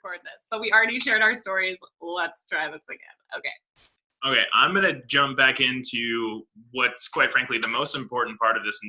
record this, but we already shared our stories. Let's try this again. Okay, I'm going to jump back into what's quite frankly the most important part of this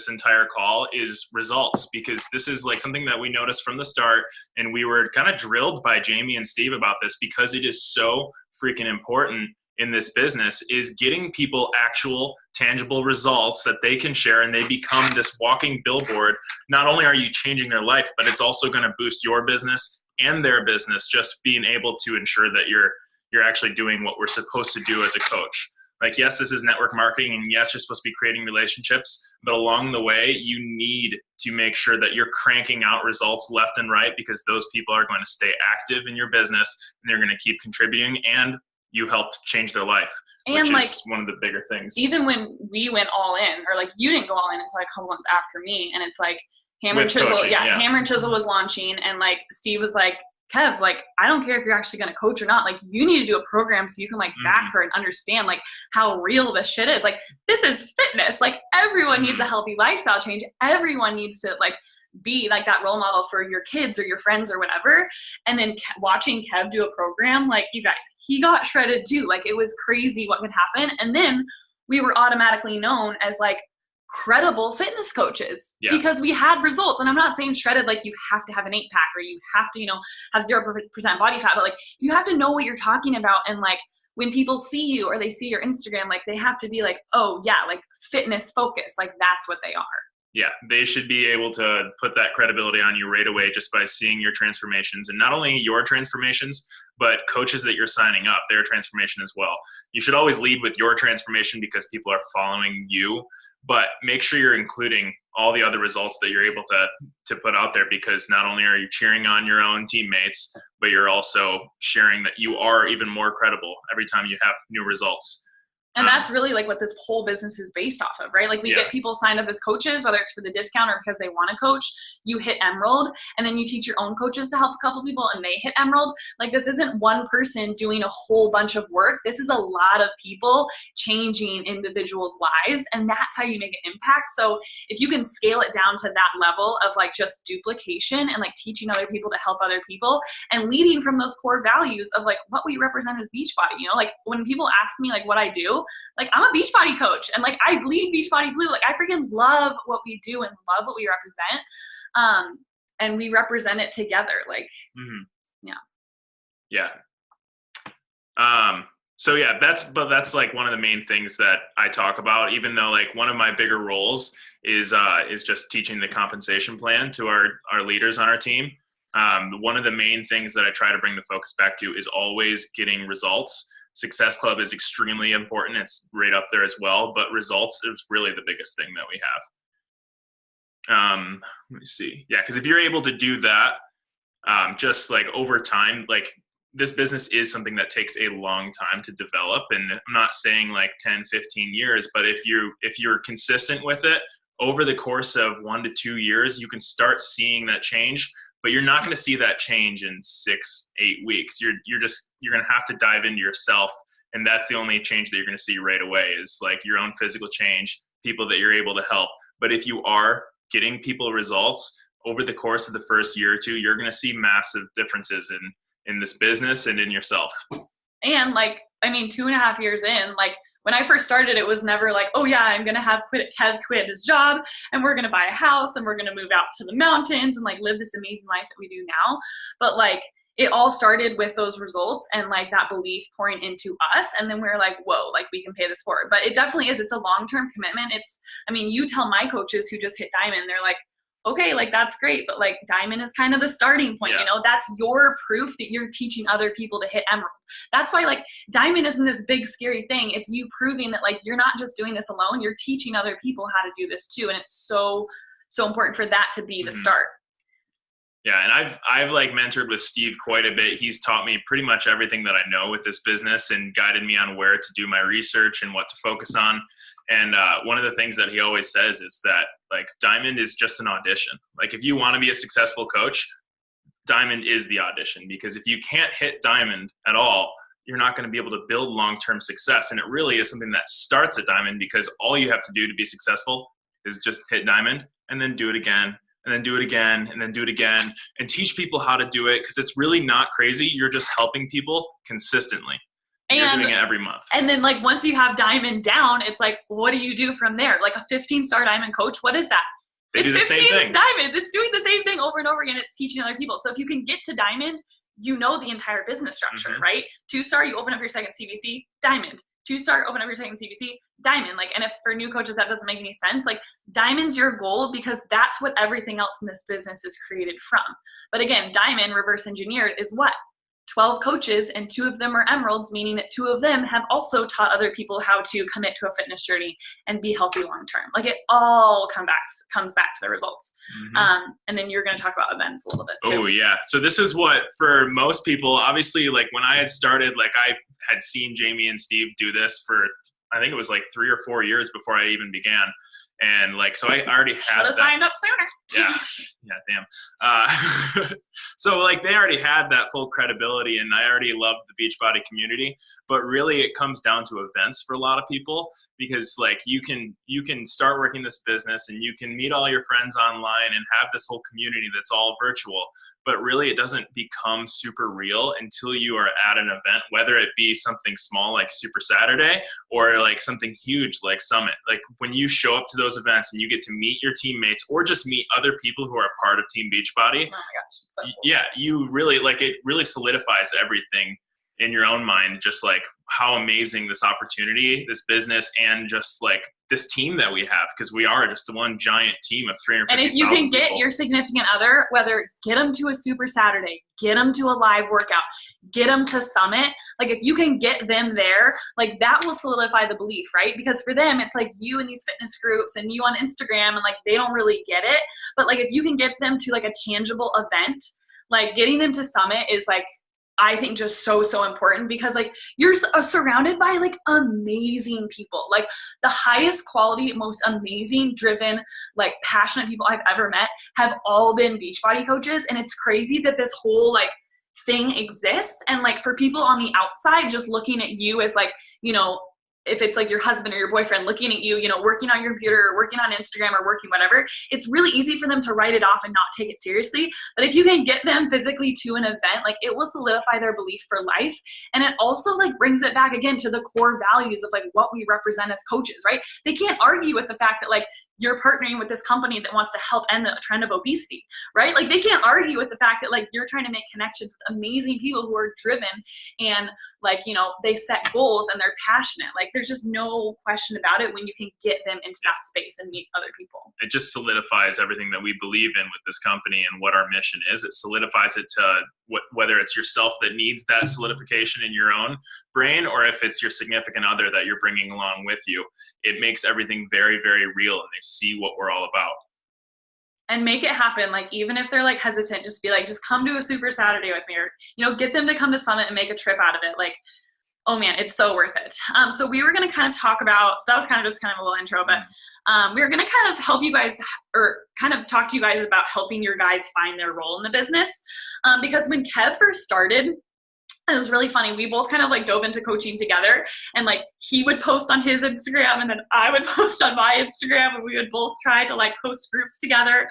entire call is results, because this is like something that we noticed from the start, and we were kind of drilled by Jamie and Steve about this because it is so freaking important in this business, is getting people actual tangible results that they can share, and they become this walking billboard. Not only are you changing their life, but it's also going to boost your business and their business, just being able to ensure that you're actually doing what we're supposed to do as a coach. Like, yes, this is network marketing, and yes, you're supposed to be creating relationships, but along the way, you need to make sure that you're cranking out results left and right, because those people are going to stay active in your business, and they're going to keep contributing, and you helped change their life, and which is one of the bigger things. Even when we went all in, or like you didn't go all in until a couple months after me, and it's like Hammer and Chisel, coaching, Hammer and Chisel was launching, and like Steve was like, Kev, like, I don't care if you're actually going to coach or not. Like, you need to do a program so you can, like, back her and understand, like, how real this shit is. Like, this is fitness. Like, everyone needs a healthy lifestyle change. Everyone needs to, like, be, like, that role model for your kids or your friends or whatever. And then watching Kev do a program, like, you guys, he got shredded, too. Like, it was crazy what could happen. And then we were automatically known as, like, credible fitness coaches because we had results. And I'm not saying shredded like you have to have an 8-pack or you have to, have 0% body fat, but like you have to know what you're talking about. And like when people see you or they see your Instagram, like they have to be like, oh yeah, like fitness focus, like that's what they are. Yeah, they should be able to put that credibility on you right away just by seeing your transformations, and not only your transformations, but coaches that you're signing up, their transformation as well. You should always lead with your transformation because people are following you, but make sure you're including all the other results that you're able to put out there, because not only are you cheering on your own teammates, but you're also sharing that you are even more credible every time you have new results. And that's really like what this whole business is based off of, right? Like we get people signed up as coaches, whether it's for the discount or because they want to coach. You hit Emerald, and then you teach your own coaches to help a couple people and they hit Emerald. Like this isn't one person doing a whole bunch of work. This is a lot of people changing individuals' lives, and that's how you make an impact. So if you can scale it down to that level of like just duplication and like teaching other people to help other people and leading from those core values of like what we represent as Beachbody, like when people ask me like what I do, like I'm a Beachbody coach and like I bleed Beachbody blue. Like I freaking love what we do and love what we represent. And we represent it together. Like, So yeah, that's like one of the main things that I talk about, even though like one of my bigger roles is just teaching the compensation plan to our leaders on our team. One of the main things that I try to bring the focus back to is always getting results. Success Club is extremely important. It's right up there as well, but results is really the biggest thing that we have. Let me see. Yeah, because if you're able to do that, just like over time, like this business is something that takes a long time to develop. And I'm not saying like 10, 15 years, but if you're consistent with it over the course of 1 to 2 years, you can start seeing that change. But you're not going to see that change in 6-8 weeks. You're going to have to dive into yourself. And that's the only change that you're going to see right away is like your own physical change, people that you're able to help. But if you are getting people results over the course of the first year or two, you're going to see massive differences in this business and in yourself. And like, 2.5 years in, like, when I first started, it was never like, oh yeah, I'm going to have Kev quit his job and we're going to buy a house and we're going to move out to the mountains and like live this amazing life that we do now. But like it all started with those results and like that belief pouring into us. And then we're like, whoa, like we can pay this forward. But it definitely is. It's a long-term commitment. You tell my coaches who just hit Diamond, they're like, okay, like that's great, but like Diamond is kind of the starting point, that's your proof that you're teaching other people to hit Emerald. That's why like Diamond isn't this big scary thing. It's you proving that like you're not just doing this alone, you're teaching other people how to do this too. And it's so, so important for that to be the start. Yeah, and I've like mentored with Steve quite a bit. He's taught me pretty much everything that I know with this business and guided me on where to do my research and what to focus on. And one of the things that he always says is that like Diamond is just an audition. Like if you want to be a successful coach, Diamond is the audition, because if you can't hit Diamond at all, you're not going to be able to build long-term success. And it really is something that starts at Diamond, because all you have to do to be successful is just hit Diamond and then do it again and then do it again, and then do it again, and teach people how to do it, because it's really not crazy. You're just helping people consistently. You're doing it every month. And then like once you have diamond down, it's like, what do you do from there? Like a 15-star diamond coach, what is that? It's 15 diamonds. It's doing the same thing over and over again. It's teaching other people. So if you can get to diamond, you know the entire business structure, right? 2-star, you open up your second CVC, diamond. 2-star, open up your second CVC, diamond. Like, and if for new coaches that doesn't make any sense, like diamond's your goal, because that's what everything else in this business is created from. But again, diamond reverse engineered is what? 12 coaches, and 2 of them are emeralds, meaning that 2 of them have also taught other people how to commit to a fitness journey and be healthy long term. Like it all comes back to the results. And then you're going to talk about events a little bit too. Oh yeah. So this is what, for most people, obviously, like when I had started, like I had seen Jamie and Steve do this for, I think it was like 3 or 4 years before I even began. And like, so I already had that. Signed up sooner. Damn. So like they already had that full credibility, and I already loved the Beachbody community. But really, it comes down to events for a lot of people, because like you can start working this business and you can meet all your friends online and have this whole community that's all virtual. But really, it doesn't become super real until you are at an event, whether it be something small like Super Saturday or like something huge like Summit. Like when you show up to those events and you get to meet your teammates or just meet other people who are part of Team Beachbody. Oh my gosh, so cool. Yeah, you really, like, it really solidifies everything in your own mind, just like how amazing this opportunity, this business, and just like this team that we have, because we are just one giant team of 350,000 And if you can get people. your significant other, whether get them to a Super Saturday, get them to a live workout, get them to Summit, like if you can get them there, like that will solidify the belief, right? Because for them, it's like you in these fitness groups and you on Instagram, and like they don't really get it. But like if you can get them to like a tangible event, like getting them to Summit is like, I think just so important, because like you're surrounded by like amazing people, like the highest quality, most amazing, driven, like passionate people I've ever met have all been Beachbody coaches. And it's crazy that this whole like thing exists. And like for people on the outside, just looking at you as like, you know, if it's like your husband or your boyfriend looking at you, you know, working on your computer or working on Instagram or working whatever, it's really easy for them to write it off and not take it seriously. But if you can get them physically to an event, like it will solidify their belief for life. And it also like brings it back again to the core values of like what we represent as coaches, right? They can't argue with the fact that like you're partnering with this company that wants to help end the trend of obesity, right? Like they can't argue with the fact that like you're trying to make connections with amazing people who are driven and like, you know, they set goals and they're passionate. Like there's just no question about it when you can get them into that space and meet other people. It just solidifies everything that we believe in with this company and what our mission is. It solidifies it to whether it's yourself that needs that solidification in your own brain, or if it's your significant other that you're bringing along with you. It makes everything very, very real, and they see what we're all about. And make it happen. Like, even if they're like hesitant, just be like, just come to a Super Saturday with me, or, you know, get them to come to Summit and make a trip out of it. Like, oh man, it's so worth it. So we were going to kind of talk about, so that was kind of just kind of a little intro, but we were going to kind of help you guys, or kind of talk to you guys about helping your guys find their role in the business. Because when Kev first started, it was really funny. We both kind of like dove into coaching together, and like he would post on his Instagram and then I would post on my Instagram, and we would both try to like host groups together,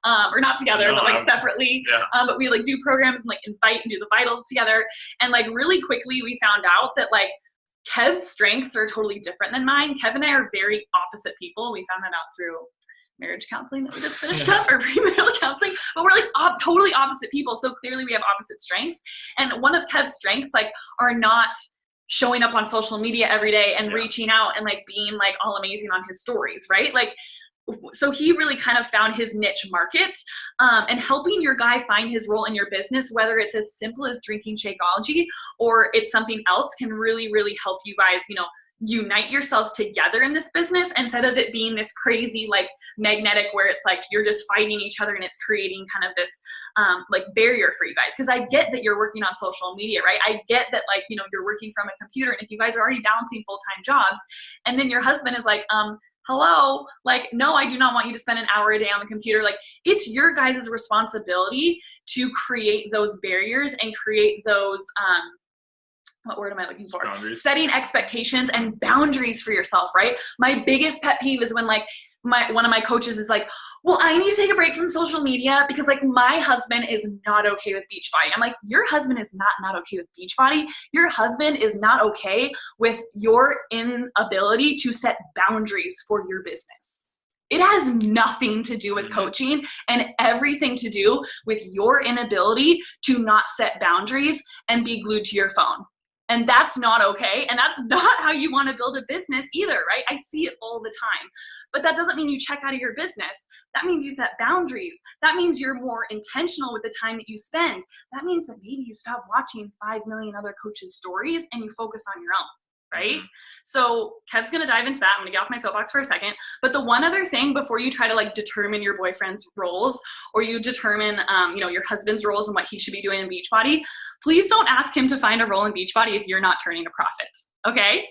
or not together, but like separately. Yeah. But we like do programs and like invite and do the vitals together. And like really quickly we found out that like Kev's strengths are totally different than mine. Kev and I are very opposite people. We found that out through marriage counseling that we just finished up, or premarital counseling, but we're like totally opposite people. So clearly we have opposite strengths. And one of Kev's strengths like are not showing up on social media every day and reaching out and like being like all amazing on his stories, right? Like, so he really kind of found his niche market, and helping your guy find his role in your business, whether it's as simple as drinking Shakeology or it's something else, can really, really help you guys, you know, unite yourselves together in this business, instead of it being this crazy like magnetic where it's like you're just fighting each other and it's creating kind of this like barrier for you guys. Because I get that you're working on social media, right? I get that like, you know, you're working from a computer, and if you guys are already balancing full-time jobs and then your husband is like, hello, like, no, I do not want you to spend an hour a day on the computer. Like, it's your guys' responsibility to create those barriers and create those what word am I looking for? Boundaries. Setting expectations and boundaries for yourself, right? My biggest pet peeve is when like one of my coaches is like, well, I need to take a break from social media because like my husband is not okay with Beachbody. I'm like, your husband is not okay with Beachbody. Your husband is not okay with your inability to set boundaries for your business. It has nothing to do with coaching and everything to do with your inability to not set boundaries and be glued to your phone. And that's not okay. And that's not how you want to build a business either, right? I see it all the time. But that doesn't mean you check out of your business. That means you set boundaries. That means you're more intentional with the time that you spend. That means that maybe you stop watching 5 million other coaches' stories and you focus on your own. Right? So Kev's going to dive into that. I'm going to get off my soapbox for a second. But the one other thing before you try to like determine your boyfriend's roles or you determine, your husband's roles and what he should be doing in Beachbody, please don't ask him to find a role in Beachbody if you're not turning a profit. Okay?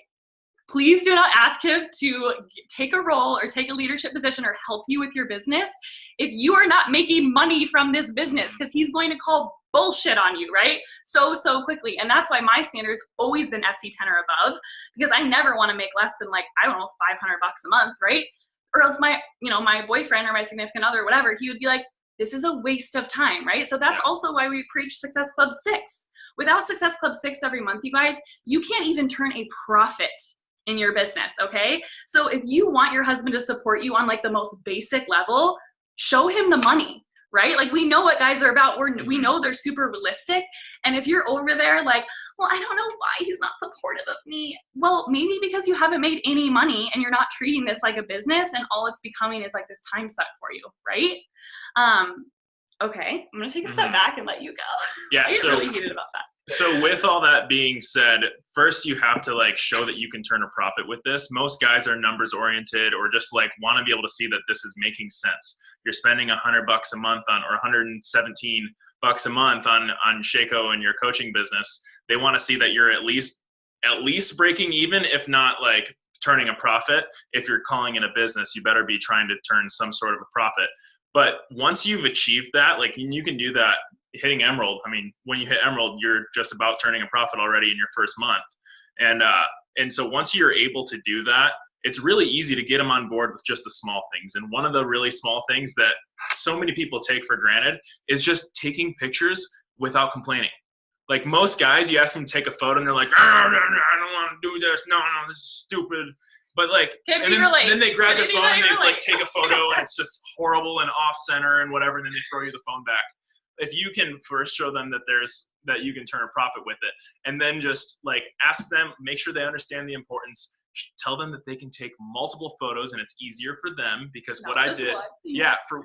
Please do not ask him to take a role or take a leadership position or help you with your business if you are not making money from this business, because he's going to call bullshit on you, right? So quickly. And that's why my standard's always been SC10 or above, because I never want to make less than like, I don't know, $500 a month, right? Or else my boyfriend or my significant other, whatever, he would be like, this is a waste of time, right? So that's also why we preach Success Club 6. Without Success Club 6 every month, you guys, you can't even turn a profit in your business, okay? So if you want your husband to support you on like the most basic level, show him the money, right? Like we know what guys are about. We know they're super realistic. And if you're over there like, well, I don't know why he's not supportive of me. Well, maybe because you haven't made any money and you're not treating this like a business and all it's becoming is like this time suck for you, right? Okay, I'm gonna take a step back and let you go. Yeah, I get really heated about that. So with all that being said, first you have to like show that you can turn a profit with this. Most guys are numbers oriented or just like want to be able to see that this is making sense. You're spending $100 a month on, or $117 a month on Shaco and your coaching business. They want to see that you're at least breaking even, if not like turning a profit. If you're calling it a business, you better be trying to turn some sort of a profit. But once you've achieved that, like you can do that hitting Emerald. I mean, when you hit Emerald, you're just about turning a profit already in your first month. And so once you're able to do that, it's really easy to get them on board with just the small things. And one of the really small things that so many people take for granted is just taking pictures without complaining. Like most guys, you ask them to take a photo and they're like, oh, no, I don't want to do this. No, this is stupid. But like, and then they grab their phone and they like take a photo and it's just horrible and off center and whatever. And then they throw you the phone back. If you can first show them that you can turn a profit with it, and then just like ask them, make sure they understand the importance, tell them that they can take multiple photos and it's easier for them because for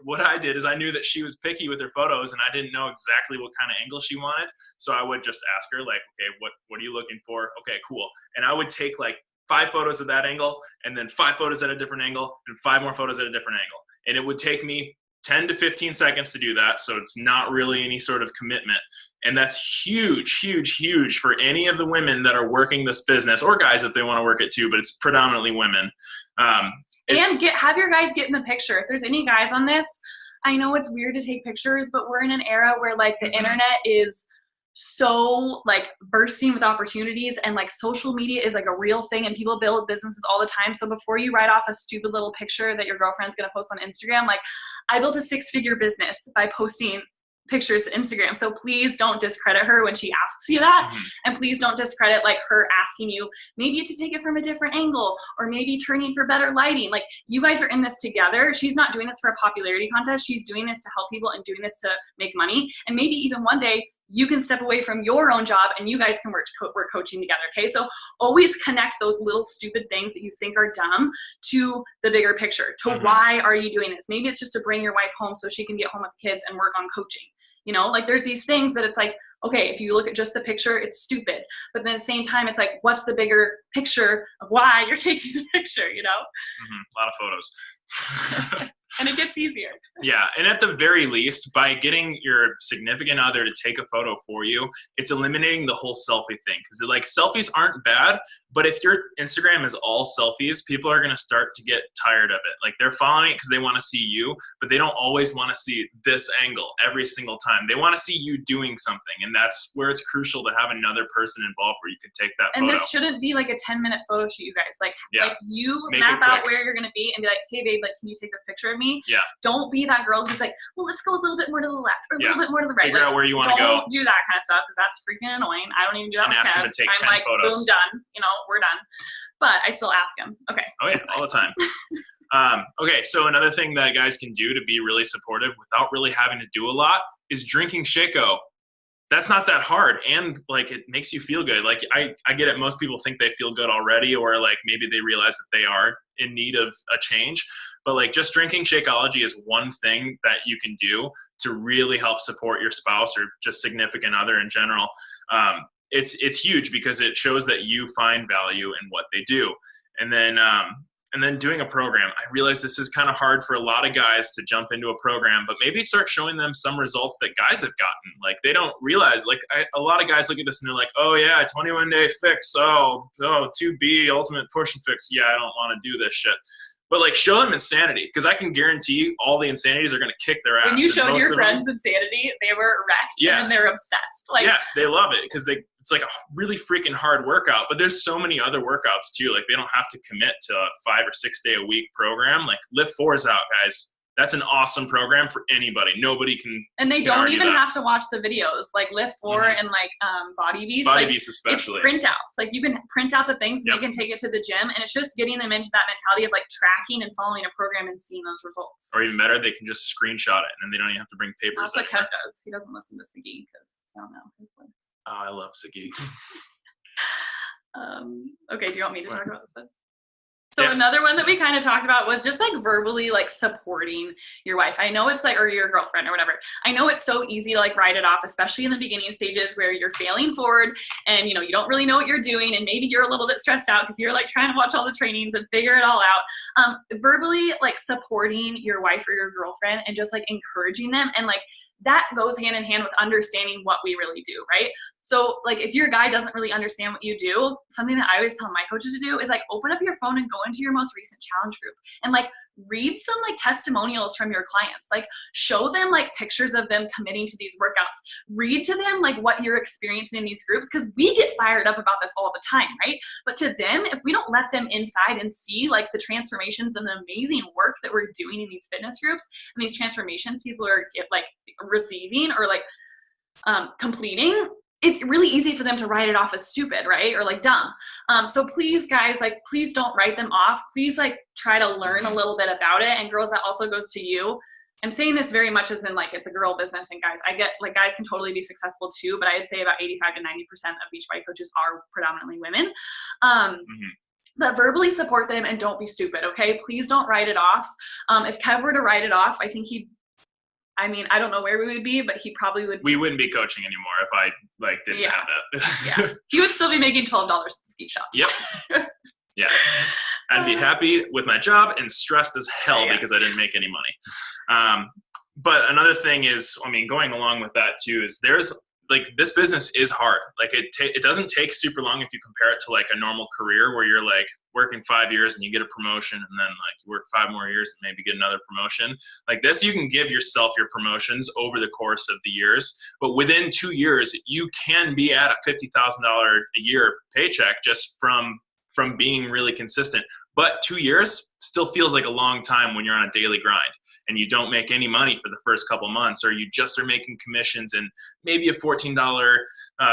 what I did is I knew that she was picky with her photos and I didn't know exactly what kind of angle she wanted. So I would just ask her like, okay, what are you looking for? Okay, cool. And I would take like 5 photos at that angle and then 5 photos at a different angle and 5 more photos at a different angle. And it would take me 10 to 15 seconds to do that. So it's not really any sort of commitment. And that's huge, huge, huge for any of the women that are working this business, or guys if they want to work it too, but it's predominantly women. And have your guys get in the picture. If there's any guys on this, I know it's weird to take pictures, but we're in an era where like the internet is so like bursting with opportunities and like social media is like a real thing and people build businesses all the time. So before you write off a stupid little picture that your girlfriend's going to post on Instagram, like I built a 6-figure business by posting pictures to Instagram. So please don't discredit her when she asks you that. And please don't discredit like her asking you maybe to take it from a different angle or maybe turning for better lighting. Like you guys are in this together. She's not doing this for a popularity contest. She's doing this to help people and doing this to make money. And maybe even one day you can step away from your own job and you guys can work coaching together, okay? So always connect those little stupid things that you think are dumb to the bigger picture, to why are you doing this? Maybe it's just to bring your wife home so she can be at home with the kids and work on coaching. You know, like there's these things that it's like, okay, if you look at just the picture, it's stupid. But then at the same time, it's like, what's the bigger picture of why you're taking the picture, you know? A lot of photos. And it gets easier. Yeah. And at the very least, by getting your significant other to take a photo for you, it's eliminating the whole selfie thing. Because like selfies aren't bad, but if your Instagram is all selfies, people are going to start to get tired of it. Like they're following it because they want to see you, but they don't always want to see this angle every single time. They want to see you doing something. And that's where it's crucial to have another person involved where you could take that photo. And this shouldn't be like a 10-minute photo shoot, you guys. Like you map out where you're going to be and be like, hey babe, like, can you take this picture of me? Yeah. Don't be that girl who's like, well, let's go a little bit more to the left or a little bit more to the right. Figure out where you want to go. Don't do that kind of stuff because that's freaking annoying. I don't even do that and with ask him to take I'm 10 like, photos. boom, done. You know, we're done. But I still ask him. Okay. Oh yeah, all the time. Okay, so another thing that guys can do to be really supportive without really having to do a lot is drinking Shaco. That's not that hard, and like it makes you feel good. Like I get it. Most people think they feel good already, or like maybe they realize that they are in need of a change. But like just drinking Shakeology is one thing that you can do to really help support your spouse or just significant other in general. It's huge because it shows that you find value in what they do. And then doing a program. I realize this is kind of hard for a lot of guys to jump into a program, but maybe start showing them some results that guys have gotten. Like they don't realize, like a lot of guys look at this and they're like, oh yeah, 21-day fix. Oh, 2B ultimate push and fix. Yeah, I don't want to do this shit. But like show them insanity, because I can guarantee all the insanities are going to kick their ass. When you showed your friends insanity, they were wrecked and they're obsessed. Like, yeah, they love it because it's like a really freaking hard workout. But there's so many other workouts too. Like they don't have to commit to a 5 or 6 day a week program. Like Lift 4 is out, guys. That's an awesome program for anybody. Nobody can. And they don't even have to watch the videos. Like Lift 4 and like Body Beast. Body Beast especially. It's printouts. Like you can print out the things and you can take it to the gym. And it's just getting them into that mentality of like tracking and following a program and seeing those results. Or even better, they can just screenshot it and then they don't even have to bring papers. That's what Kev does. He doesn't listen to Sagi because I don't know. Oh, I love Sagi. Okay, do you want me to talk about this one? So another one that we kind of talked about was just like verbally like supporting your wife. I know it's like, or your girlfriend or whatever. I know it's so easy to like write it off, especially in the beginning stages where you're failing forward and you know, you don't really know what you're doing and maybe you're a little bit stressed out because you're like trying to watch all the trainings and figure it all out. Verbally like supporting your wife or your girlfriend and just like encouraging them, and like that goes hand in hand with understanding what we really do, right? So like if your guy doesn't really understand what you do, something that I always tell my coaches to do is like open up your phone and go into your most recent challenge group and like read some like testimonials from your clients. Like show them like pictures of them committing to these workouts. Read to them like what you're experiencing in these groups, because we get fired up about this all the time, right? But to them, if we don't let them inside and see like the transformations and the amazing work that we're doing in these fitness groups and these transformations people are like receiving or like completing, it's really easy for them to write it off as stupid, right? Or like dumb. So please guys, like please don't write them off. Please like try to learn a little bit about it. And girls, that also goes to you. I'm saying this very much as in like it's a girl business, and guys, I get like guys can totally be successful too, but I'd say about 85 to 90% of Beachbody coaches are predominantly women. But verbally support them and don't be stupid, okay? Please don't write it off. If Kev were to write it off, I think I don't know where we would be, but he probably would. We wouldn't be coaching anymore if I like didn't have that. Yeah, he would still be making $12 at the ski shop. Yep. Yeah, I'd be happy with my job and stressed as hell because I didn't make any money. But another thing is, I mean, going along with that too, is there's like this business is hard. Like it doesn't take super long if you compare it to like a normal career where you're like working 5 years and you get a promotion, and then like you work 5 more years and maybe get another promotion. Like this, you can give yourself your promotions over the course of the years, but within 2 years, you can be at a $50,000 a year paycheck just from being really consistent. But 2 years still feels like a long time when you're on a daily grind and you don't make any money for the first couple months, or you just are making commissions and maybe a $14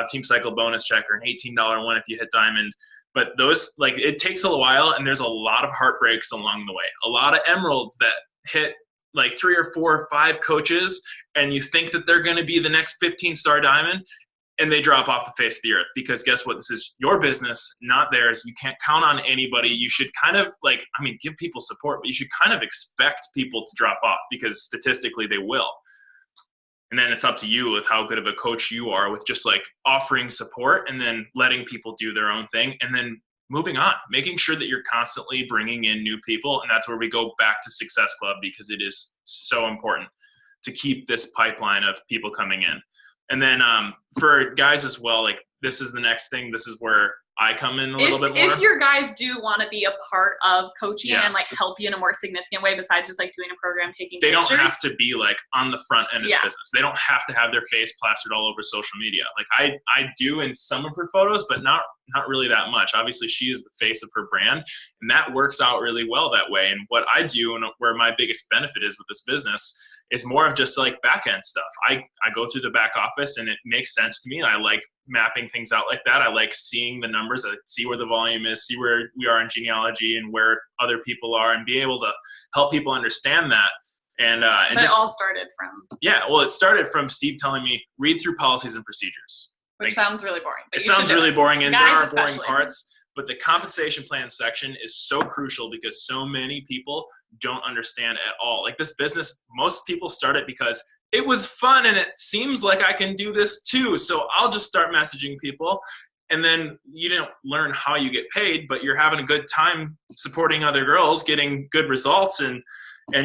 Team Cycle bonus check or an $18 one if you hit diamond. But those, like, it takes a while, and there's a lot of heartbreaks along the way. A lot of emeralds that hit like 3 or 4 or 5 coaches, and you think that they're going to be the next 15-star diamond, and they drop off the face of the earth. Because guess what? This is your business, not theirs. You can't count on anybody. You should kind of like, I mean, give people support, but you should kind of expect people to drop off because statistically they will. And then it's up to you with how good of a coach you are with just like offering support and then letting people do their own thing. And then moving on, making sure that you're constantly bringing in new people. And that's where we go back to Success Club, because it is so important to keep this pipeline of people coming in. And then for guys as well, like this is the next thing. This is where I come in a little bit more. If your guys do want to be a part of coaching and like help you in a more significant way, besides just like doing a program, taking pictures. They don't have to be like on the front end of the business. They don't have to have their face plastered all over social media. Like I do in some of her photos, but not really that much. Obviously she is the face of her brand, and that works out really well that way. And what I do, and where my biggest benefit is with this business, is more of just like back end stuff. I go through the back office, and it makes sense to me. I like mapping things out like that. I like seeing the numbers. I see where the volume is, see where we are in genealogy and where other people are, and be able to help people understand that. And but it all started from. Yeah, well, it started from Steve telling me, read through policies and procedures. Which sounds really boring. It sounds really boring, and there are boring parts. But the compensation plan section is so crucial, because so many people don't understand at all. Like this business, most people start it because it was fun and it seems like I can do this too. So I'll just start messaging people, and then you don't learn how you get paid, but you're having a good time supporting other girls, getting good results, and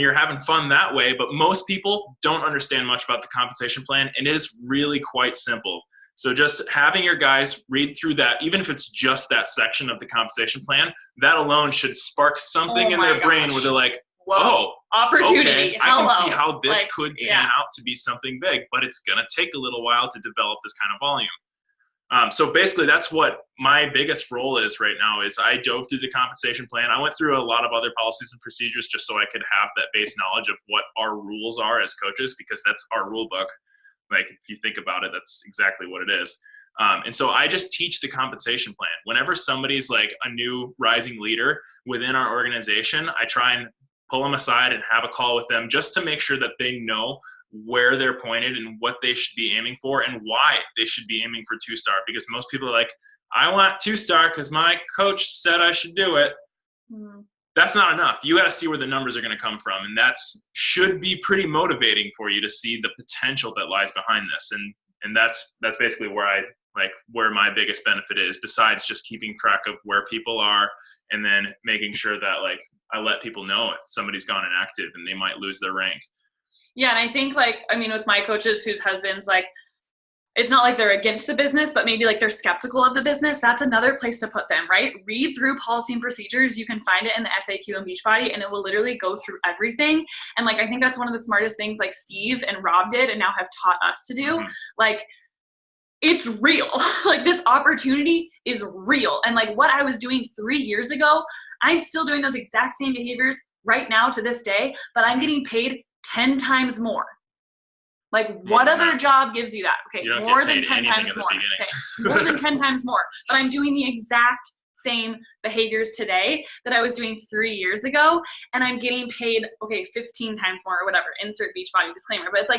you're having fun that way. But most people don't understand much about the compensation plan, and it is really quite simple. So just having your guys read through that, even if it's just that section of the compensation plan, that alone should spark something in their brain where they're like, whoa, opportunity. Okay, I can see how this could pan out to be something big, but it's going to take a little while to develop this kind of volume. So basically that's what my biggest role is right now. Is I dove through the compensation plan. I went through a lot of other policies and procedures just so I could have that base knowledge of what our rules are as coaches, because that's our rule book. Like if you think about it, that's exactly what it is. And so I just teach the compensation plan. Whenever somebody's like a new rising leader within our organization, I try and pull them aside and have a call with them just to make sure that they know where they're pointed and what they should be aiming for and why they should be aiming for 2-star. Because most people are like, I want 2-star because my coach said I should do it. That's not enough. You got to see where the numbers are going to come from. And that's should be pretty motivating for you to see the potential that lies behind this. And that's basically where my biggest benefit is, besides just keeping track of where people are, and then making sure that like I let people know if somebody's gone inactive and they might lose their rank. Yeah. And I think with my coaches whose husbands, it's not like they're against the business, but maybe like they're skeptical of the business. That's another place to put them, right? Read through policy and procedures. You can find it in the FAQ and Beachbody, and it will literally go through everything. And I think that's one of the smartest things like Steve and Rob did and now have taught us to do. It's real. This opportunity is real. And what I was doing 3 years ago, I'm still doing those exact same behaviors right now to this day, but I'm getting paid 10 times more. What other job gives you that? Okay, more than 10 times more. Okay, more than 10 times more. But I'm doing the exact same behaviors today that I was doing 3 years ago, and I'm getting paid 15 times more or whatever. Insert Beachbody disclaimer. But it's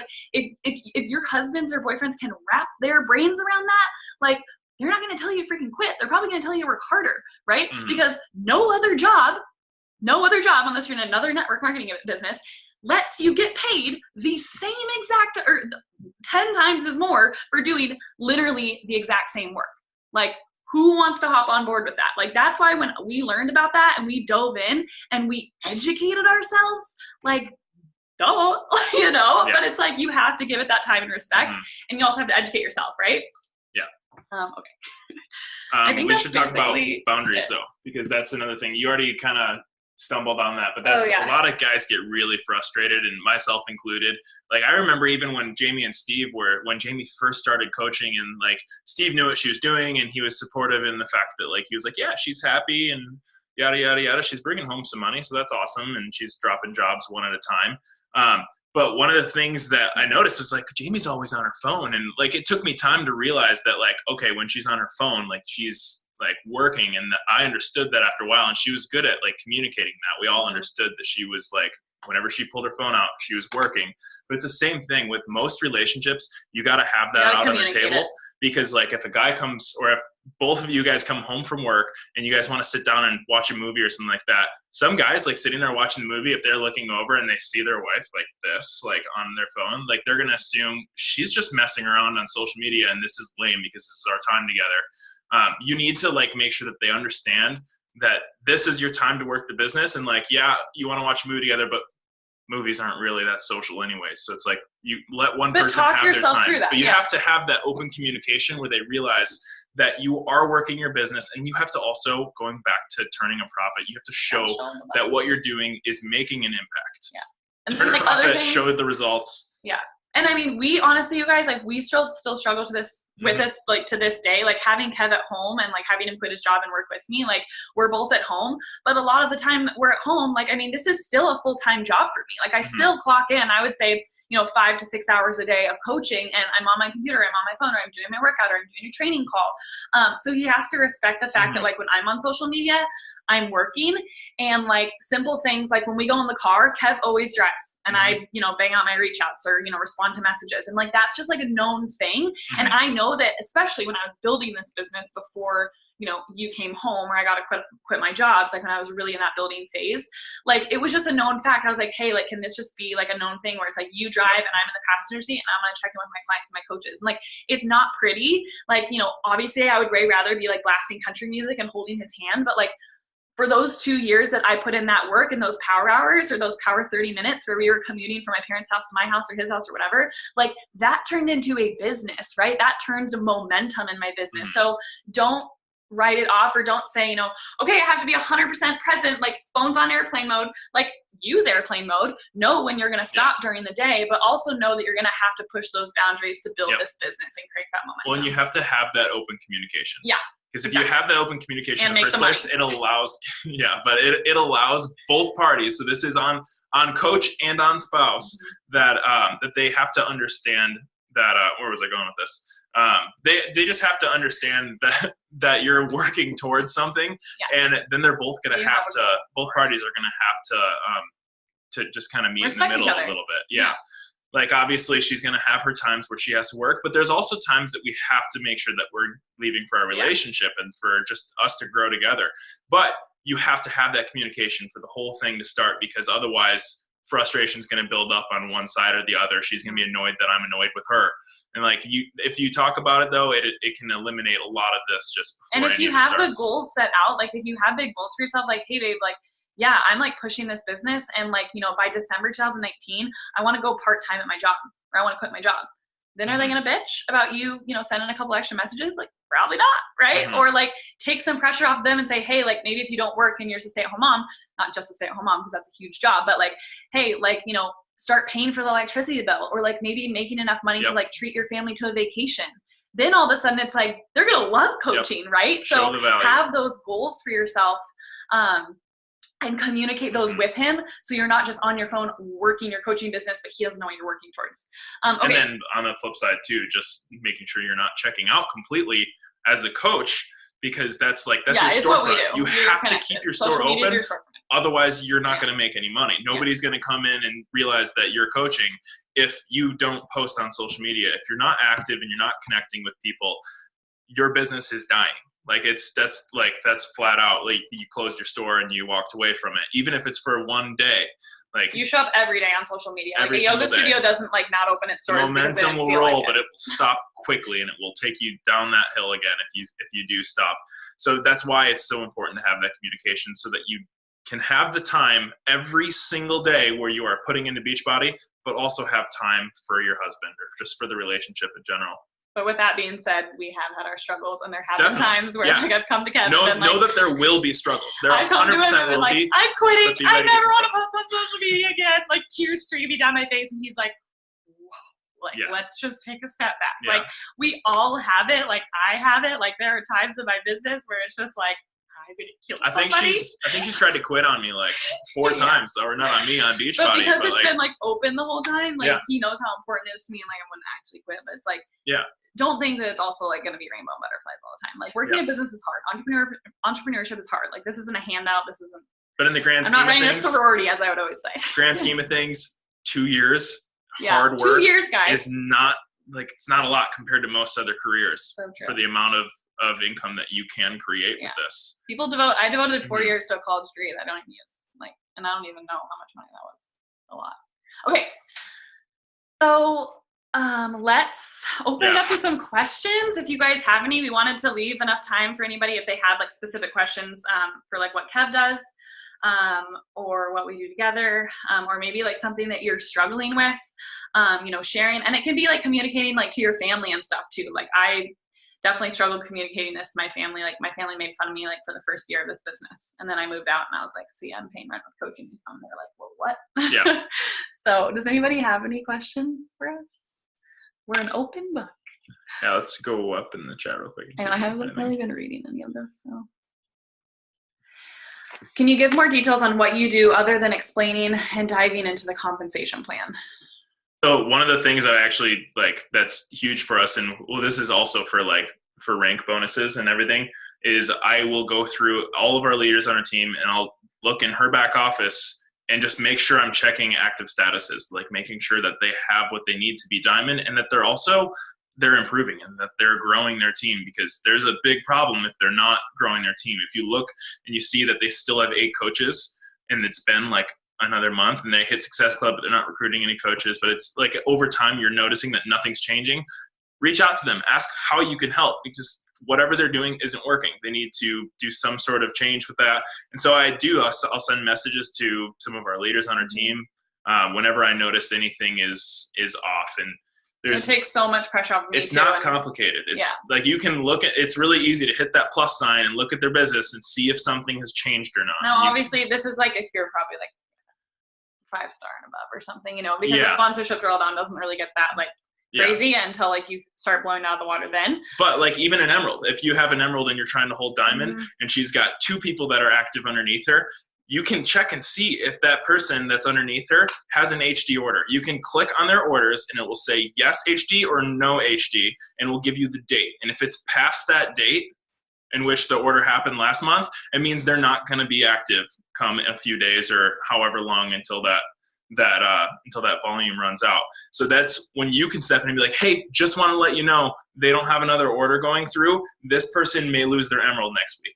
if your husbands or boyfriends can wrap their brains around that, they're not going to tell you to freaking quit. They're probably going to tell you to work harder, right? Because no other job, unless you're in another network marketing business, lets you get paid the same exact or 10 times as more for doing literally the exact same work. Who wants to hop on board with that? That's why when we learned about that and we dove in and we educated ourselves, duh, but it's you have to give it that time and respect, and you also have to educate yourself, right? Yeah. Okay. I think we should talk about boundaries though, because that's another thing. You already kind of stumbled on that, but that's a lot of guys get really frustrated, and myself included. I remember even when Jamie and Steve when Jamie first started coaching, and Steve knew what she was doing, and he was supportive in the fact that he was like, yeah, she's happy and yada yada yada, she's bringing home some money, so that's awesome, and she's dropping jobs one at a time. But one of the things that I noticed is Jamie's always on her phone, and it took me time to realize that okay, when she's on her phone, she's working, and I understood that after a while, and she was good at communicating that. We all understood that she was whenever she pulled her phone out, she was working. But it's the same thing with most relationships. You got to have that out on the table, because if a guy comes, or if both of you guys come home from work and you guys want to sit down and watch a movie or something like that, some guys sitting there watching the movie, if they're looking over and they see their wife this on their phone, they're gonna assume she's just messing around on social media and this is lame because this is our time together. You need to like make sure that they understand that this is your time to work the business. And like, yeah, you want to watch a movie together, but movies aren't really that social anyways. So it's like you let one person have their time. But you have to have that open communication where they realize that you are working your business, and you have to also, going back to turning a profit, you have to show that what you're doing is making an impact. Yeah. And turn then, like, a profit, other things, show the results. Yeah. And I mean, we honestly, you guys, like, we still struggle to this with this, like, to this day, like having Kev at home and like having him quit his job and work with me, like we're both at home, but a lot of the time we're at home, like, I mean, this is still a full-time job for me. Like I still clock in, I would say, 5 to 6 hours a day of coaching, and I'm on my computer, I'm on my phone, or I'm doing my workout, or I'm doing a training call. So he has to respect the fact that like when I'm on social media, I'm working, and like simple things, like when we go in the car, Kev always drives, and I, bang out my reach outs or, respond to messages. And like, that's just like a known thing. And I know that, especially when I was building this business before, you came home, or I got to quit my jobs, like when I was really in that building phase, like it was just a known fact. I was like, hey, like, can this just be like a known thing where it's like you drive and I'm in the passenger seat and I'm going to check in with my clients and my coaches. And like, it's not pretty. Like, obviously I would way rather be like blasting country music and holding his hand, but like, for those 2 years that I put in that work and those power hours or those power 30 minutes where we were commuting from my parents' house to my house or his house or whatever, like that turned into a business, right? That turns a momentum in my business. So don't write it off, or don't say, okay, I have to be 100% present, like phone's on airplane mode. Like, use airplane mode, know when you're going to stop during the day, but also know that you're going to have to push those boundaries to build this business and create that momentum. Well, and you have to have that open communication. Yeah. Because if you have that open communication in the first place, it allows, but it allows both parties. So this is on coach and on spouse, that they have to understand that. Where was I going with this? They just have to understand that you're working towards something, and then they're both going to have to. Both parties are going to have to just kind of meet in the middle a little bit. Yeah. Like, obviously, she's going to have her times where she has to work, but there's also times that we have to make sure that we're leaving for our relationship and for just us to grow together. But you have to have that communication for the whole thing to start, because otherwise frustration is going to build up on one side or the other. She's going to be annoyed that I'm annoyed with her. And like, if you talk about it though, it can eliminate a lot of this just before. And if you have the goals set out, like if you have big goals for yourself, like, hey babe, like, yeah, I'm like pushing this business, and like, by December 2019, I want to go part-time at my job, or I want to quit my job. Then are they going to bitch about you, sending a couple extra messages? Like, probably not, right? Or like, take some pressure off them and say, hey, like, maybe if you don't work and you're just a stay-at-home mom, not just a stay-at-home mom, because that's a huge job, but like, hey, like, start paying for the electricity bill, or like maybe making enough money to like treat your family to a vacation. Then all of a sudden it's like, they're going to love coaching, right? So have those goals for yourself, and communicate those with him, so you're not just on your phone working your coaching business, but he doesn't know what you're working towards. And then on the flip side too, just making sure you're not checking out completely as the coach, because that's your storefront. You have to keep your store open. Otherwise, you're not going to make any money. Nobody's going to come in and realize that you're coaching if you don't post on social media. If you're not active and you're not connecting with people, your business is dying. Like, that's flat out. Like, you closed your store and you walked away from it, even if it's for one day. Like, you show up every day on social media. Like, a yoga studio doesn't like not open its doors. Momentum will roll, but it will stop quickly, and it will take you down that hill again if you do stop. So that's why it's so important to have that communication, so that you can have the time every single day where you are putting into Beachbody, but also have time for your husband or just for the relationship in general. But with that being said, we have had our struggles, and there have been times where like I've come to Kevin and know that there will be struggles. There 100% will be. I'm quitting. I never want to post on social media again. Like, tears streaming down my face, and he's like, whoa, like let's just take a step back. Like, we all have it. Like, I have it. Like, there are times in my business where it's just like, I'm gonna kill somebody. I think she's tried to quit on me like 4 times, or not on me, on Beachbody. But because it's been like open the whole time, like he knows how important it is to me, and like I wouldn't actually quit. But it's like, don't think that it's also like going to be rainbow and butterflies all the time. Like, working a business is hard. Entrepreneurship is hard. Like, this isn't a handout. This isn't. But in the grand scheme of things, I'm not running a sorority, as I would always say. Grand scheme of things, 2 years, hard work. 2 years, guys. Is not like, it's not a lot compared to most other careers for the amount of income that you can create with this. I devoted 4 years to a college degree that I don't even use. Like, and I don't even know how much money that was. A lot. Okay. So Let's open it up to some questions. If you guys have any, we wanted to leave enough time for anybody if they had like specific questions for like what Kev does or what we do together, or maybe like something that you're struggling with, you know, sharing. And it can be like communicating like to your family and stuff too. Like I definitely struggled communicating this to my family. Like my family made fun of me like for the first year of this business. And then I moved out and I was like, see, I'm paying rent with coaching. And they're like, well, what? Yeah. So does anybody have any questions for us? We're an open book. Yeah, let's go up in the chat real quick. And I haven't really been reading any of this, so. Can you give more details on what you do other than explaining and diving into the compensation plan? So one of the things that I actually like that's huge for us, and well, this is also for rank bonuses and everything, is I will go through all of our leaders on our team and I'll look in her back office and just make sure I'm checking active statuses, like making sure that they have what they need to be diamond and that they're improving and that they're growing their team, because there's a big problem if they're not growing their team. If you look and you see that they still have 8 coaches and it's been like another month and they hit Success Club, but they're not recruiting any coaches, but it's like over time you're noticing that nothing's changing, reach out to them, ask how you can help, because whatever they're doing isn't working. They need to do some sort of change with that. And so I'll send messages to some of our leaders on our team whenever I notice anything is off. And it takes so much pressure off me. It's not complicated. It's like you can look at, it's really easy to hit that plus sign and look at their business and see if something has changed or not. Now, obviously, this is like if you're probably like 5-star and above or something, you know, because the sponsorship drawdown doesn't really get that like crazy until like you start blowing out of the water then. But like even an emerald, if you have an emerald and you're trying to hold diamond and she's got 2 people that are active underneath her, you can check and see if that person that's underneath her has an HD order. You can click on their orders and it will say yes HD or no HD, and will give you the date. And if it's past that date in which the order happened last month, it means they're not going to be active come a few days or however long until that volume runs out. So that's when you can step in and be like, hey, just want to let you know they don't have another order going through. This person may lose their emerald next week.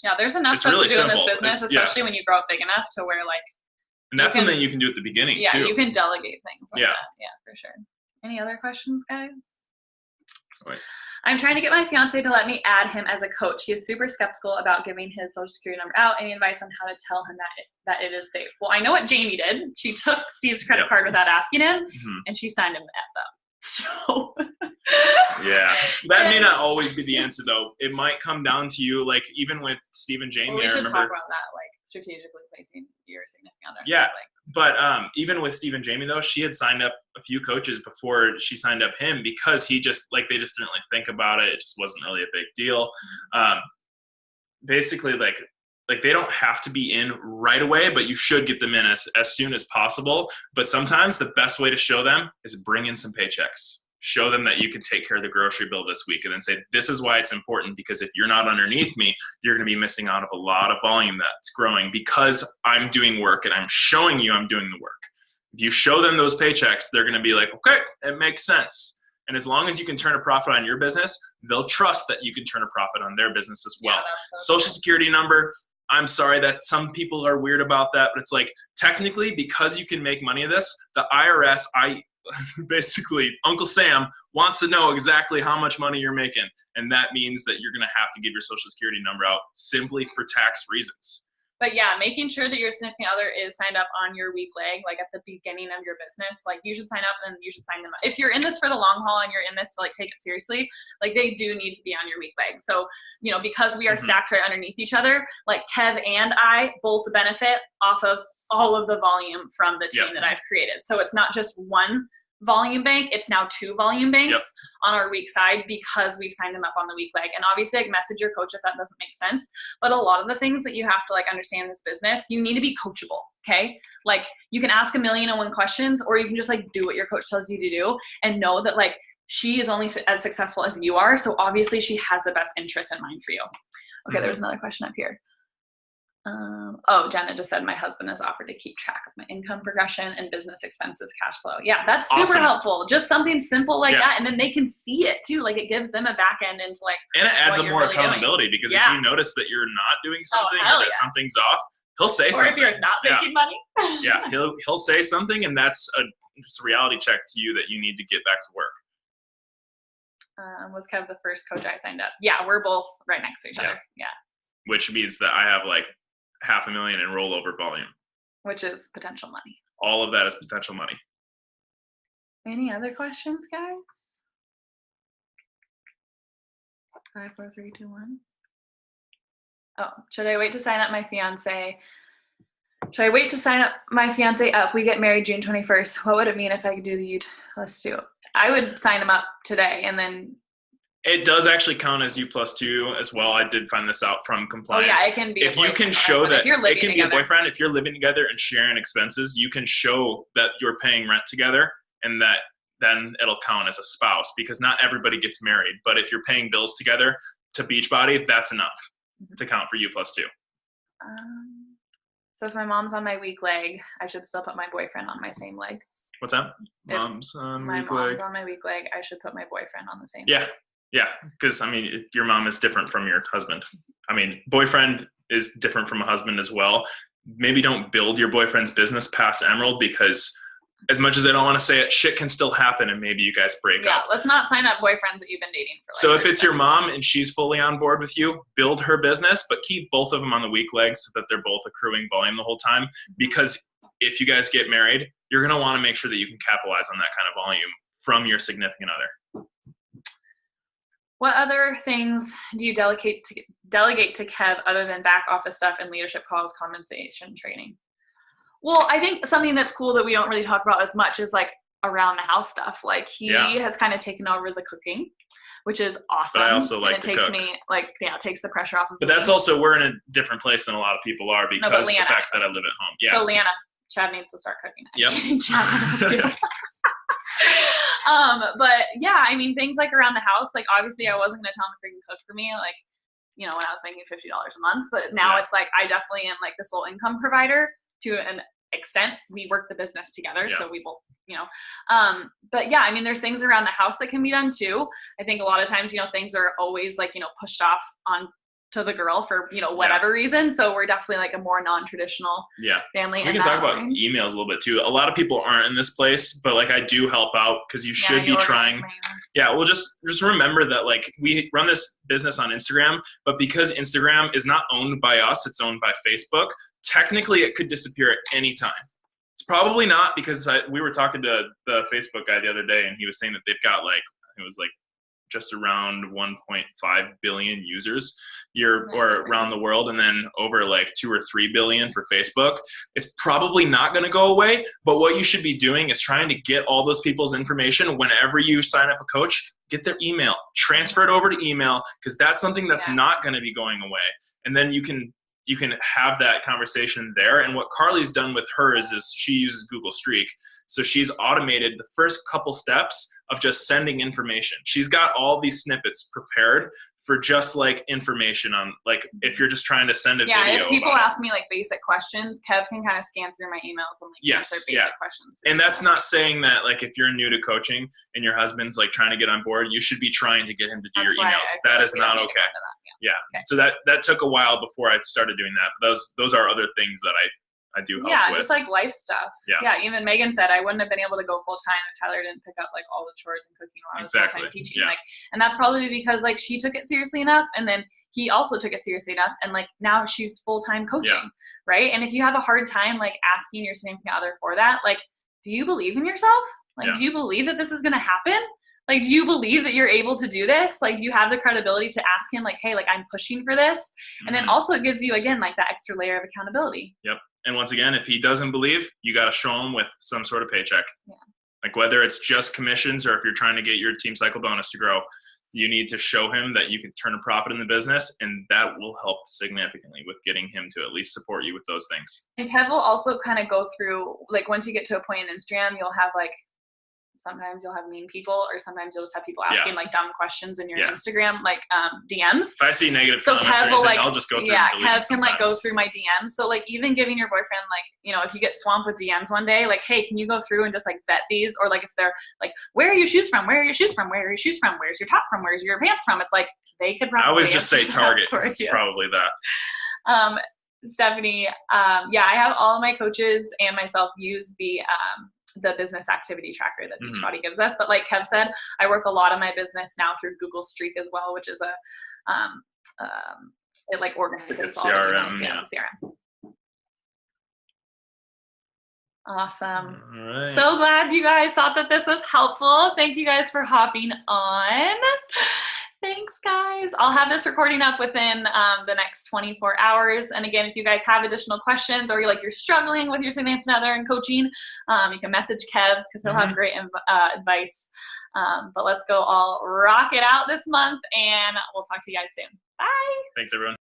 Yeah, there's enough stuff to do in this business, especially when you grow up big enough to where like. And that's something you can do at the beginning too. Yeah, you can delegate things like that. Yeah, for sure. Any other questions, guys? Wait. I'm trying to get my fiance to let me add him as a coach. He is super skeptical about giving his social security number out. Any advice on how to tell him that it is safe? Well, I know what Jamie did. She took Steve's credit card without asking him, and she signed him the F up. So yeah, that may not always be the answer though. It might come down to you, like even with Steve and Jamie. Well, we should talk about that, like strategically placing your significant other. Yeah, but even with Steve and Jamie though, she had signed up a few coaches before she signed up him because they just didn't like think about it. It just wasn't really a big deal. Basically, like they don't have to be in right away, but you should get them in as soon as possible. But sometimes the best way to show them is bring in some paychecks. Show them that you can take care of the grocery bill this week, and then say, this is why it's important, because if you're not underneath me, you're going to be missing out of a lot of volume that's growing because I'm doing work and I'm showing you I'm doing the work. If you show them those paychecks, they're going to be like, okay, it makes sense. And as long as you can turn a profit on your business, they'll trust that you can turn a profit on their business as well. Yeah, Social Security number, I'm sorry that some people are weird about that, but it's like technically because you can make money of this, the IRS, basically Uncle Sam wants to know exactly how much money you're making. And that means that you're going to have to give your Social Security number out simply for tax reasons. But yeah, making sure that your significant other is signed up on your weak leg, like at the beginning of your business, like you should sign up and you should sign them up. If you're in this for the long haul and you're in this to like take it seriously, like they do need to be on your weak leg. So, you know, because we are stacked right underneath each other, like Kev and I both benefit off of all of the volume from the team that I've created. So it's not just one volume bank, it's now 2 volume banks on our weak side because we've signed them up on the weak leg. And obviously like message your coach if that doesn't make sense, but a lot of the things that you have to like understand in this business, you need to be coachable. Okay, like you can ask 1,000,001 questions, or you can just like do what your coach tells you to do and know that like she is only as successful as you are, so obviously she has the best interest in mind for you. Okay, there's another question up here. Jenna just said my husband has offered to keep track of my income progression and business expenses cash flow. Yeah, that's super helpful. Just something simple like that, and then they can see it too. Like it gives them a back end into like. And it adds up more really accountability because if you notice that you're not doing something or that something's off, he'll say something. Or if you're not making money. He'll say something, and that's just a reality check to you that you need to get back to work. Was Kev the first coach I signed up? Yeah, we're both right next to each other. Yeah. Which means that I have like $500,000 in rollover volume. Which is potential money. All of that is potential money. Any other questions, guys? 5, 4, 3, 2, 1. Oh, should I wait to sign up my fiance? Should I wait to sign up my fiance up? We get married June 21st. What would it mean if I could do the U+2? I would sign him up today and then. It does actually count as U+2 as well. I did find this out from compliance. Oh yeah, it can be. If you can show that it can be a boyfriend, if you're living together and sharing expenses, you can show that you're paying rent together, and that then it'll count as a spouse, because not everybody gets married. But if you're paying bills together to Beachbody, that's enough to count for U+2. So if my mom's on my weak leg, I should still put my boyfriend on my same leg. What's that? Mom's on my mom's on my weak leg, I should put my boyfriend on the same leg. Yeah, because, I mean, your mom is different from your husband. I mean, boyfriend is different from a husband as well. Maybe don't build your boyfriend's business past Emerald, because as much as I don't want to say it, shit can still happen, and maybe you guys break up. Yeah, let's not sign up boyfriends that you've been dating for. So if it's your mom and she's fully on board with you, build her business, but keep both of them on the weak legs so that they're both accruing volume the whole time. Because if you guys get married, you're going to want to make sure that you can capitalize on that kind of volume from your significant other. What other things do you delegate to Kev other than back office stuff and leadership calls, compensation, training? Well, I think something that's cool that we don't really talk about as much is like around the house stuff. Like he has kind of taken over the cooking, which is awesome. But I also like to takes cook. me it takes the pressure off of me. But that's also, we're in a different place than a lot of people are because of the fact that I live at home. Yeah. So Leanna, Chad needs to start cooking. Yep. But yeah, I mean, things like around the house, like obviously I wasn't going to tell him to freaking cook for me, like, you know, when I was making $50 a month, but now it's like, I definitely am like the sole income provider to an extent. We work the business together. So we both, you know, but yeah, I mean, there's things around the house that can be done too. I think a lot of times, you know, things are always like, you know, pushed off on to the girl for, you know, whatever reason. So we're definitely like a more non-traditional family. We can talk about emails a little bit too. A lot of people aren't in this place, but like I do help out because you should be trying. Yeah. Well, just remember that like we run this business on Instagram, but because Instagram is not owned by us, it's owned by Facebook. Technically it could disappear at any time. It's probably not, because we were talking to the Facebook guy the other day and he was saying that they've got like, it was like just around 1.5 billion users around the world, and then over like 2 or 3 billion for Facebook. It's probably not going to go away, but what you should be doing is trying to get all those people's information whenever you sign up a coach. Get their email, transfer it over to email, because that's something that's not going to be going away. And then you can have that conversation there. And what Carly's done with hers is she uses Google Streak. So she's automated the first couple steps of just sending information. She's got all these snippets prepared for just like information on, like, if you're just trying to send a video. Yeah, if people ask me like basic questions, Kev can kind of scan through my emails and like answer basic questions. And that's not saying that like if you're new to coaching and your husband's like trying to get on board, you should be trying to get him to do your emails. That is not okay. So that took a while before I started doing that. But those are other things that I do help with. Yeah, just like life stuff. Yeah, even Megan said I wouldn't have been able to go full time if Tyler didn't pick up like all the chores and cooking while I was full time teaching. Like, and that's probably because like she took it seriously enough, and then he also took it seriously enough, and like now she's full time coaching, right? And if you have a hard time like asking your significant other for that, like, do you believe in yourself? Like, do you believe that this is gonna happen? Like, do you believe that you're able to do this? Like, do you have the credibility to ask him, like, hey, like, I'm pushing for this? And then also it gives you, again, like that extra layer of accountability. Yep. And once again, if he doesn't believe, you got to show him with some sort of paycheck. Yeah. Like whether it's just commissions or if you're trying to get your team cycle bonus to grow, you need to show him that you can turn a profit in the business, and that will help significantly with getting him to at least support you with those things. And Kev will also kind of go through, like once you get to a point in Instagram, you'll have like, sometimes you'll have mean people, or sometimes you'll just have people asking like dumb questions in your Instagram, like DMs. If I see negative comments or anything, like, I'll just go through. Yeah, Kev can like go through my DMs. So like even giving your boyfriend like, you know, if you get swamped with DMs one day, like, hey, can you go through and just like vet these? Or like if they're like, where are your shoes from? Where are your shoes from? Where are your shoes from? Where's your top from? Where's your pants from? It's like they could probably. I always just say Target. It's probably that. Stephanie, I have all of my coaches and myself use the the business activity tracker that Beachbody gives us. But like Kev said, I work a lot of my business now through Google Streak as well, which is it like organizes all the emails. Yeah, it's a CRM. Awesome. All right. So glad you guys thought that this was helpful. Thank you guys for hopping on. Thanks, guys. I'll have this recording up within the next 24 hours. And again, if you guys have additional questions or you're struggling with your significant other and coaching, you can message Kev because he'll have great advice. But let's go all rock it out this month, and we'll talk to you guys soon. Bye. Thanks, everyone.